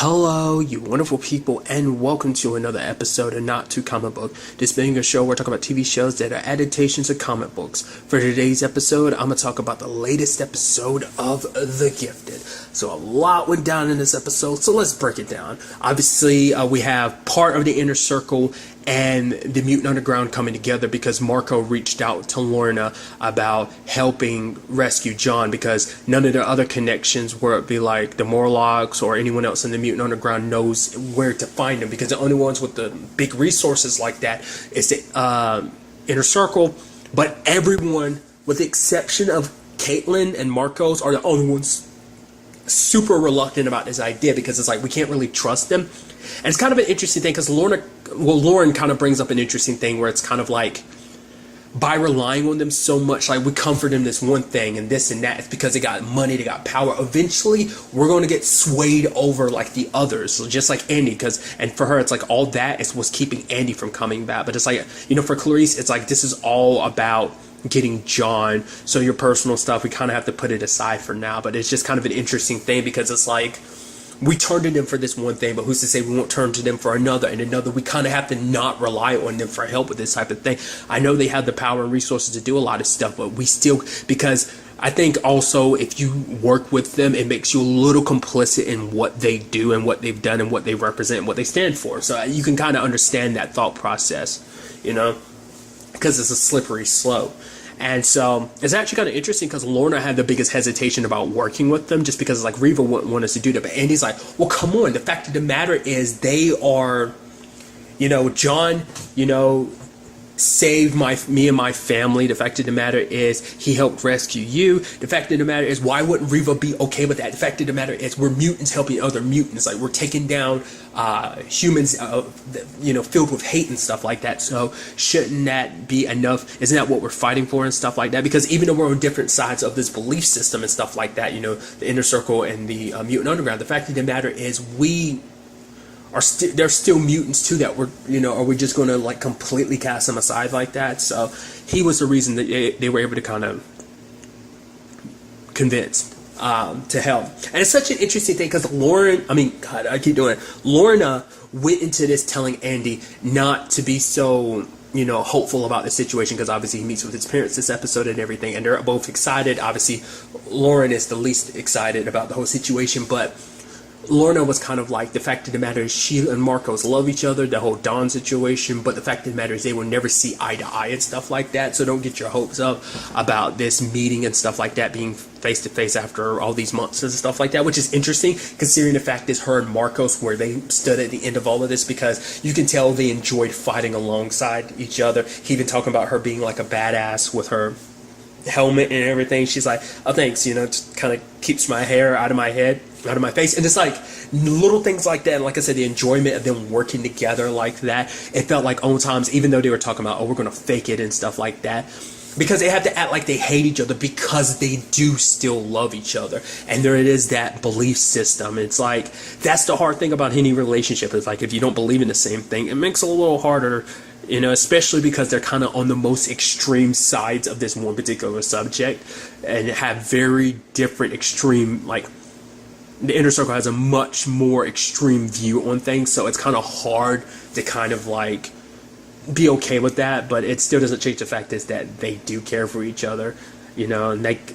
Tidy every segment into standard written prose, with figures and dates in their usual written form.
Hello, you wonderful people, and welcome to another episode of Not Too Comic Book. This being a show, we're talking about TV shows that are adaptations of comic books. For today's episode, I'm going to talk about the latest episode of The Gifted. So a lot went down in this episode, so let's break it down. Obviously, we have part of the Inner Circle and the Mutant Underground coming together because Marco reached out to Lorna about helping rescue John, because none of the other connections, where it be like the Morlocks or anyone else in the Mutant Underground, knows where to find them, because the only ones with the big resources like that is the Inner Circle. But everyone, with the exception of Caitlin and Marcos, are the only ones super reluctant about this idea, because it's like we can't really trust them. And it's kind of an interesting thing because Lauren kind of brings up an interesting thing where it's kind of like, by relying on them so much, like we comfort them this one thing and this and that, it's because they got money, they got power. Eventually we're going to get swayed over like the others, so just like Andy, and for her it's like all that is what's keeping Andy from coming back. But it's like, you know, for Clarice it's like this is all about getting John, so your personal stuff we kind of have to put it aside for now. But it's just kind of an interesting thing because it's like, we turn to them for this one thing, but who's to say we won't turn to them for another and another? We kind of have to not rely on them for help with this type of thing. I know they have the power and resources to do a lot of stuff, but we still, because I think also if you work with them, it makes you a little complicit in what they do and what they've done and what they represent and what they stand for. So you can kind of understand that thought process, you know, because it's a slippery slope. And so it's actually kind of interesting because Lorna had the biggest hesitation about working with them, just because like Reva wouldn't want us to do that. But Andy's like, well, come on. The fact of the matter is they are, you know, John, you know, saved me and my family. The fact of the matter is he helped rescue you. The fact of the matter is, why wouldn't Reva be okay with that? The fact of the matter is, we're mutants helping other mutants. Like, we're taking down humans, you know, filled with hate and stuff like that. So shouldn't that be enough? Isn't that what we're fighting for and stuff like that? Because even though we're on different sides of this belief system and stuff like that, you know, the Inner Circle and the Mutant Underground, the fact of the matter is they're still mutants too, that we're, you know, are we just going to like completely cast them aside like that? So he was the reason that they were able to kind of convince to help. And it's such an interesting thing because Lorna went into this telling Andy not to be so, you know, hopeful about the situation, because obviously he meets with his parents this episode and everything, and they're both excited. Obviously Lauren is the least excited about the whole situation, but Lorna was kind of like, the fact of the matter is she and Marcos love each other, the whole Dawn situation, but the fact of the matter is they will never see eye to eye and stuff like that. So don't get your hopes up about this meeting and stuff like that, being face to face after all these months and stuff like that, which is interesting considering the fact is her and Marcos, where they stood at the end of all of this, because you can tell they enjoyed fighting alongside each other. He even talking about her being like a badass with her helmet and everything. She's like, oh thanks, you know, it kind of keeps my hair out of my head, out of my face. And it's like little things like that, and like I said, the enjoyment of them working together like that, it felt like old times, even though they were talking about, oh, we're gonna fake it and stuff like that, because they have to act like they hate each other, because they do still love each other. And there it is, that belief system. It's like, that's the hard thing about any relationship. It's like, if you don't believe in the same thing, it makes it a little harder, you know, especially because they're kind of on the most extreme sides of this one particular subject and have very different extreme, like the Inner Circle has a much more extreme view on things, so it's kind of hard to kind of like be okay with that. But it still doesn't change the fact is that they do care for each other, you know. And like,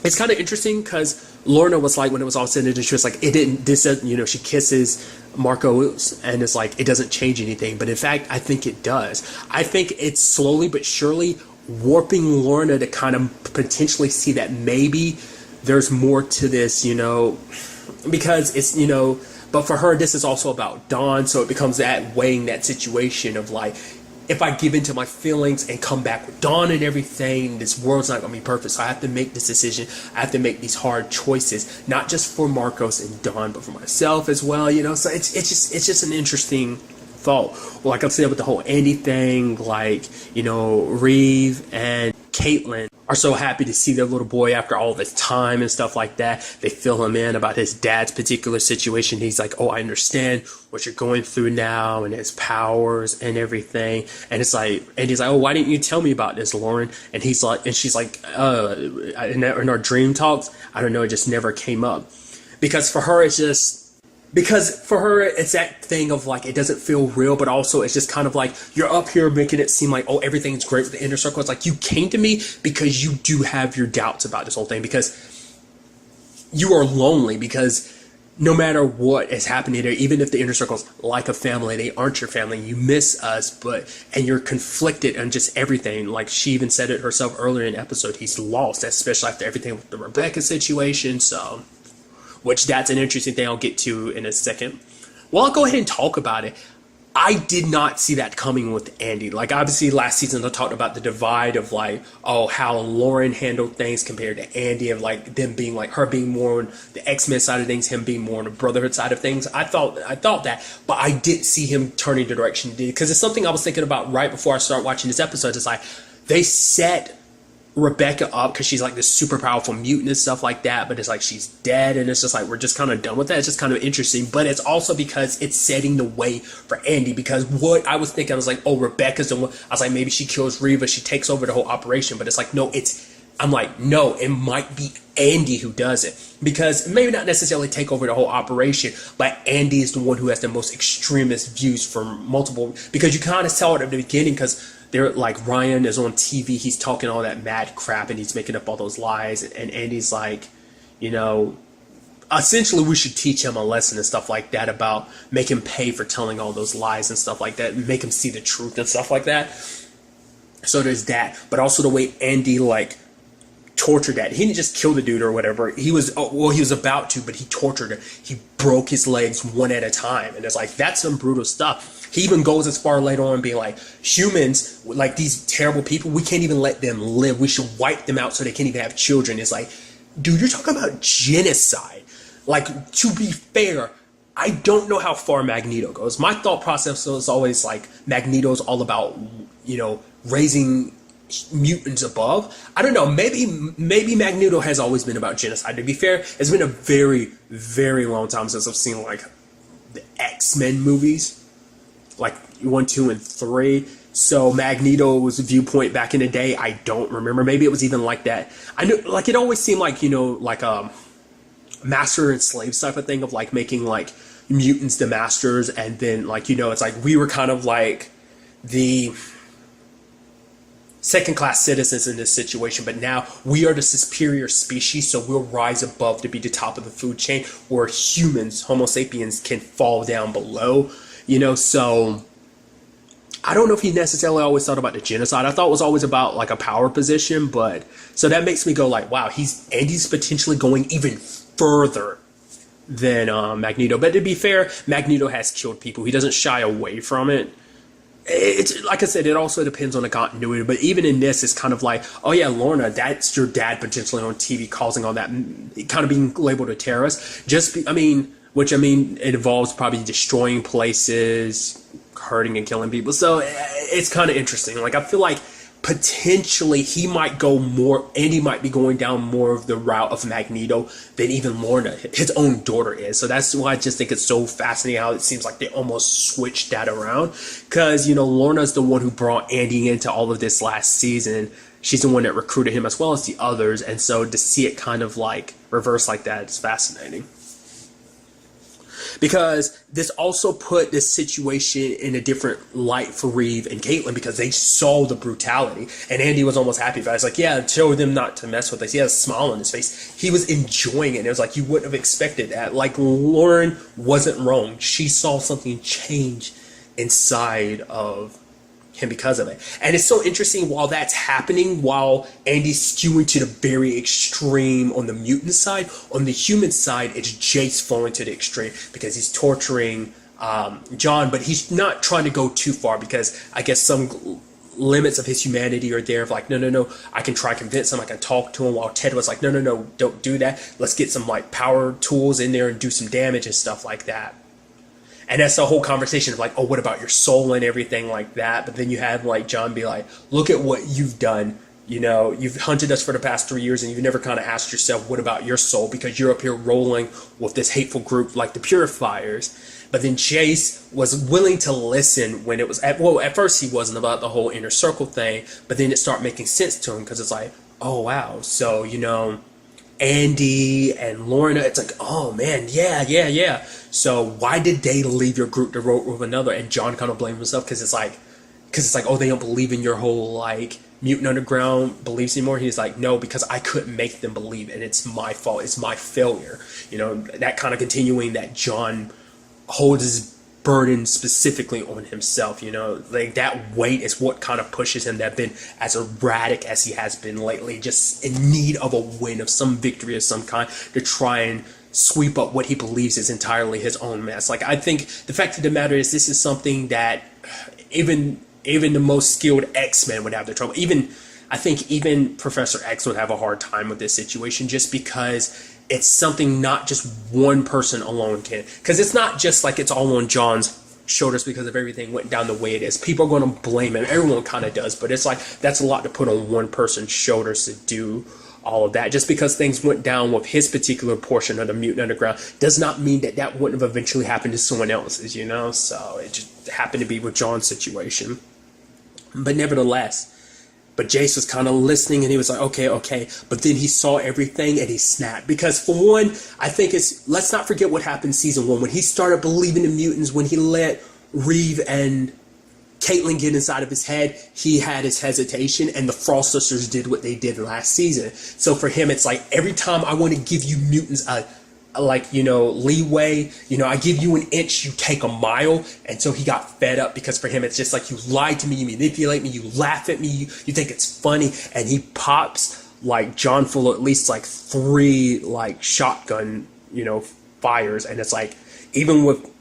it's kind of interesting because Lorna was like, when it was all said and done, she was like, it didn't, this, you know, she kisses Marcos and it's like, it doesn't change anything. But in fact, I think it does. I think it's slowly but surely warping Lorna to kind of potentially see that maybe there's more to this, you know, because it's, you know, but for her, this is also about Dawn. So it becomes that weighing that situation of like, if I give into my feelings and come back with Dawn and everything, this world's not going to be perfect. So I have to make this decision. I have to make these hard choices, not just for Marcos and Dawn, but for myself as well, you know. So it's just an interesting thought. Well, like I said, with the whole Andy thing, like, you know, Reeve and Caitlin are so happy to see their little boy after all this time and stuff like that. They fill him in about his dad's particular situation. He's like, oh, I understand what you're going through now and his powers and everything. And it's like, and he's like, oh, why didn't you tell me about this, Lauren? And he's like, and she's like, in our dream talks, I don't know, it just never came up. Because for her, it's just, because for her, it's that thing of like, it doesn't feel real, but also it's just kind of like, you're up here making it seem like, oh, everything's great with the inner circle. It's like, you came to me because you do have your doubts about this whole thing, because you are lonely, because no matter what is happening there, even if the inner circle's like a family, they aren't your family. You miss us, and you're conflicted on just everything. Like she even said it herself earlier in the episode, he's lost, especially after everything with the Rebecca situation. So, which that's an interesting thing I'll get to in a second. Well, I'll go ahead and talk about it. I did not see that coming with Andy. Like, obviously, last season I talked about the divide of like, oh, how Lauren handled things compared to Andy, of like them being like, her being more on the X-Men side of things, him being more on the Brotherhood side of things. I thought that, but I didn't see him turning the direction he did, because it's something I was thinking about right before I started watching this episode. It's like, they set Rebecca up because she's like this super powerful mutant and stuff like that, but it's like she's dead, and it's just like we're just kind of done with that. It's just kind of interesting, but it's also because it's setting the way for Andy, because what I was thinking, I was like, oh, Rebecca's the one. I was like, maybe she kills Reva, she takes over the whole operation, but it's like, no, I'm like, no, it might be Andy who does it, because maybe not necessarily take over the whole operation, but Andy is the one who has the most extremist views from multiple, because you kind of saw it at the beginning, because they're like, Ryan is on TV, he's talking all that mad crap and he's making up all those lies, and Andy's like, you know, essentially we should teach him a lesson and stuff like that, about make him pay for telling all those lies and stuff like that, and make him see the truth and stuff like that. So there's that, but also the way Andy like tortured that. He didn't just kill the dude or whatever. He was about to, but he tortured him. He broke his legs one at a time, and it's like, that's some brutal stuff. He even goes as far later on being like, humans, like these terrible people, we can't even let them live. We should wipe them out so they can't even have children. It's like, dude, you're talking about genocide. Like, to be fair, I don't know how far Magneto goes. My thought process was always like, Magneto's all about, you know, raising mutants above. I don't know, maybe Magneto has always been about genocide. To be fair, it's been a very, very long time since I've seen like the X-Men movies, like 1, 2, and 3. So Magneto's viewpoint back in the day, I don't remember. Maybe it was even like that. I know, like, it always seemed like, you know, like a master and slave type of thing, of like making like mutants the masters, and then like, you know, it's like we were kind of like the second-class citizens in this situation, but now we are the superior species, so we'll rise above to be the top of the food chain, where humans, Homo sapiens, can fall down below, you know. So I don't know if he necessarily always thought about the genocide. I thought it was always about like a power position, but so that makes me go like, wow, Andy's potentially going even further than Magneto. But to be fair, Magneto has killed people. He doesn't shy away from it. It's like I said, it also depends on the continuity, but even in this, it's kind of like, oh yeah, Lorna, that's your dad potentially on TV causing all that, kind of being labeled a terrorist. Which it involves probably destroying places, hurting and killing people. So it's kind of interesting. Like, I feel like potentially Andy might be going down more of the route of Magneto than even Lorna, his own daughter, is. So that's why I just think it's so fascinating how it seems like they almost switched that around. Because, you know, Lorna's the one who brought Andy into all of this last season. She's the one that recruited him as well as the others. And so to see it kind of like reverse like that is fascinating. Because this also put this situation in a different light for Reeve and Caitlin, because they saw the brutality, and Andy was almost happy about it. It's like, yeah, show them not to mess with us. He had a smile on his face. He was enjoying it. It was like, you wouldn't have expected that. Like, Lauren wasn't wrong. She saw something change inside of him because of it. And it's so interesting while that's happening, while Andy's skewing to the very extreme on the mutant side, on the human side, it's Jace falling to the extreme because he's torturing John, but he's not trying to go too far, because I guess some limits of his humanity are there, of like, no, I can try to convince him, I can talk to him, while Ted was like, no, don't do that. Let's get some like power tools in there and do some damage and stuff like that. And that's the whole conversation of like, oh, what about your soul and everything like that? But then you have like John be like, look at what you've done. You know, you've hunted us for the past 3 years, and you've never kind of asked yourself, what about your soul? Because you're up here rolling with this hateful group like the Purifiers. But then Jace was willing to listen when it was, at first he wasn't, about the whole inner circle thing, but then it started making sense to him, because it's like, oh, wow. So, you know, Andy and Lorna, it's like, oh man, yeah. So why did they leave your group to roll with another? And John kind of blamed himself because it's like, oh, they don't believe in your whole like Mutant Underground beliefs anymore. He's like, no, because I couldn't make them believe, and it's my fault. It's my failure. You know, that kind of continuing that John holds his burden specifically on himself. You know, like that weight is what kind of pushes him. That been as erratic as he has been lately, just in need of a win, of some victory of some kind to try and sweep up what he believes is entirely his own mess. Like, I think the fact of the matter is, this is something that even the most skilled X-Men would have the trouble. I think even Professor X would have a hard time with this situation, just because it's something not just one person alone can. Because it's not just like it's all on John's shoulders because of everything went down the way it is. People are going to blame him. Everyone kind of does. But it's like, that's a lot to put on one person's shoulders to do all of that. Just because things went down with his particular portion of the Mutant Underground does not mean that that wouldn't have eventually happened to someone else's, you know? So it just happened to be with John's situation. But nevertheless, but Jace was kind of listening, and he was like, okay. But then he saw everything and he snapped. Because for one, I think let's not forget what happened in season 1. When he started believing in mutants, when he let Reeve and Caitlin get inside of his head, he had his hesitation, and the Frost Sisters did what they did last season. So for him, it's like, every time I want to give you mutants leeway, I give you an inch, you take a mile. And so he got fed up, because for him, it's just like, you lied to me, you manipulate me, you laugh at me, you think it's funny. And he pops like John full of at least like 3 like shotgun, fires. And it's like, even with,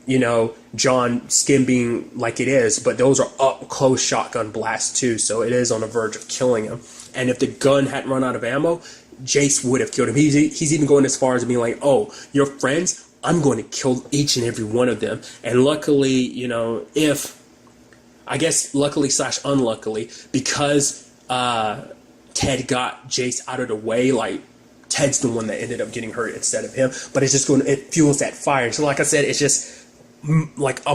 John's skin being like it is, but those are up close shotgun blasts too. So it is on the verge of killing him. And if the gun hadn't run out of ammo, Jace would have killed him. He's even going as far as being like, oh, your friends, I'm going to kill each and every one of them. And luckily, luckily / unluckily, because Ted got Jace out of the way, like, Ted's the one that ended up getting hurt instead of him. But it's just it fuels that fire. So like I said, it's just like 2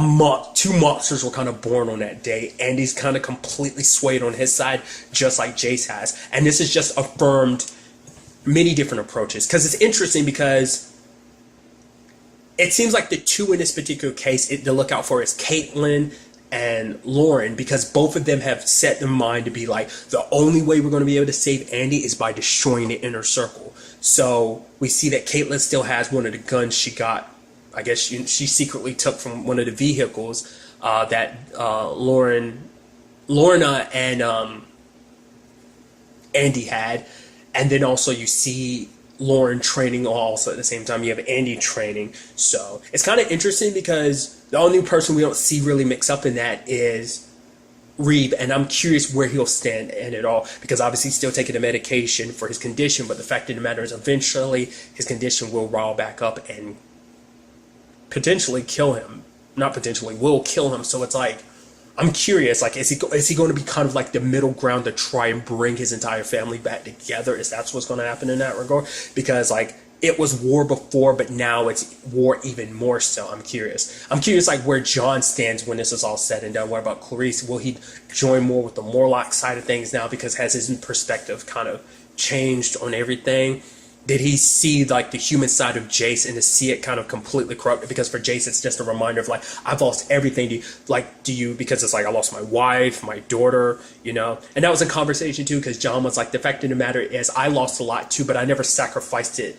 monsters were kind of born on that day. Andy's kind of completely swayed on his side, just like Jace has. And this has just affirmed many different approaches. Because it's interesting, because it seems like the two in this particular case to look out for is Caitlin and Lauren, because both of them have set their mind to be like, the only way we're going to be able to save Andy is by destroying the inner circle. So we see that Caitlin still has one of the guns she got, I guess she secretly took from one of the vehicles that Lorna and Andy had. And then also you see Lauren training also at the same time. You have Andy training. So it's kind of interesting, because the only person we don't see really mix up in that is Reeve. And I'm curious where he'll stand in it all, because obviously he's still taking the medication for his condition. But the fact of the matter is, eventually his condition will rile back up and potentially kill him. Not potentially, will kill him. So it's like, I'm curious, like, is he going to be kind of like the middle ground to try and bring his entire family back together? Is that's what's going to happen in that regard? Because, like, it was war before, but now it's war even more so. I'm curious, like, where John stands when this is all said and done. What about Clarice? Will he join more with the Morlock side of things now, because has his perspective kind of changed on everything? Did he see, like, the human side of Jace and to see it kind of completely corrupted? Because for Jace, it's just a reminder of, like, I've lost everything. Because it's like, I lost my wife, my daughter, And that was a conversation, too, because John was like, the fact of the matter is, I lost a lot, too, but I never sacrificed it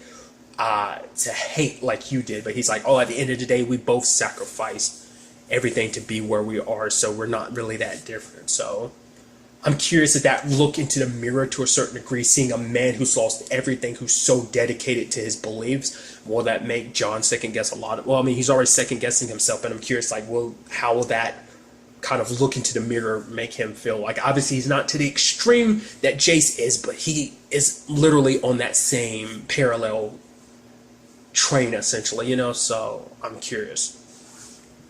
to hate like you did. But he's like, oh, at the end of the day, we both sacrificed everything to be where we are, so we're not really that different. So I'm curious if that look into the mirror to a certain degree, seeing a man who's lost everything, who's so dedicated to his beliefs, will that make John second guess a lot of, he's already second guessing himself, but I'm curious, like, how will that kind of look into the mirror make him feel? Like, obviously he's not to the extreme that Jace is, but he is literally on that same parallel train, essentially, so I'm curious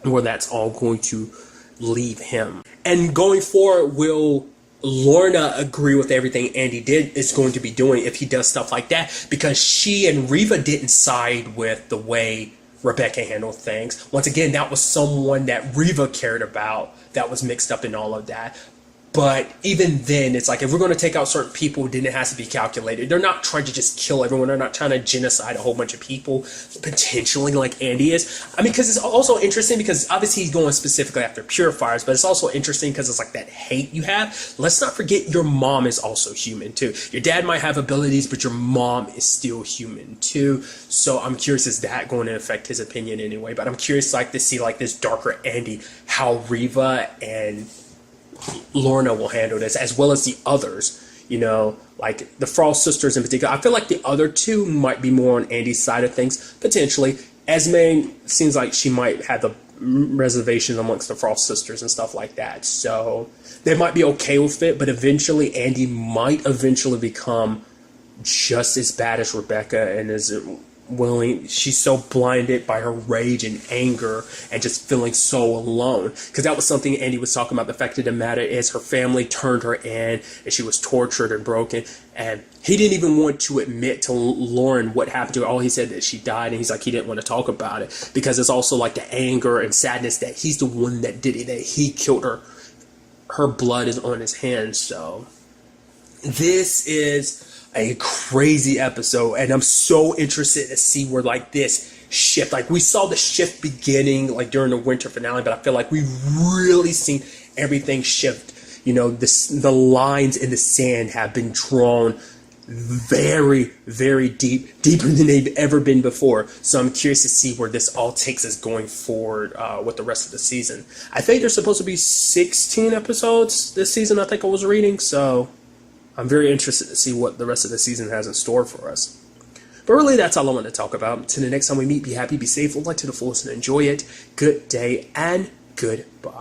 where that's all going to leave him. And going forward, will Lorna agree with everything Andy is going to be doing if he does stuff like that? Because she and Reva didn't side with the way Rebecca handled things. Once again, that was someone that Reva cared about that was mixed up in all of that. But even then, it's like if we're going to take out certain people, then it has to be calculated. They're not trying to just kill everyone. They're not trying to genocide a whole bunch of people, potentially, like Andy is. I mean, because it's also interesting because obviously he's going specifically after purifiers, but it's also interesting because it's like that hate you have. Let's not forget your mom is also human too. Your dad might have abilities, but your mom is still human too. So I'm curious, is that going to affect his opinion anyway? But I'm curious, like, to see like this darker Andy, how Reva and Lorna will handle this, as well as the others, you know, like the Frost sisters in particular. I feel like the other two might be more on Andy's side of things, potentially. Esme seems like she might have the reservations amongst the Frost sisters and stuff like that, so they might be okay with it, but eventually Andy might eventually become just as bad as Rebecca and is willing. She's so blinded by her rage and anger and just feeling so alone, because that was something Andy was talking about. The fact of the matter is her family turned her in and she was tortured and broken, and he didn't even want to admit to Lauren what happened to her. All he said that she died, and he's like, he didn't want to talk about it because it's also like the anger and sadness that he's the one that did it, that he killed her. Her blood is on his hands. So this is a crazy episode, and I'm so interested to see where like this shift, like we saw the shift beginning like during the winter finale, but I feel like we've really seen everything shift. You know, the lines in the sand have been drawn very, very deeper than they've ever been before. So I'm curious to see where this all takes us going forward with the rest of the season. I think there's supposed to be 16 episodes this season, I think I was reading, so I'm very interested to see what the rest of the season has in store for us. But really, that's all I want to talk about. Until the next time we meet, be happy, be safe, live life to the fullest, and enjoy it. Good day and goodbye.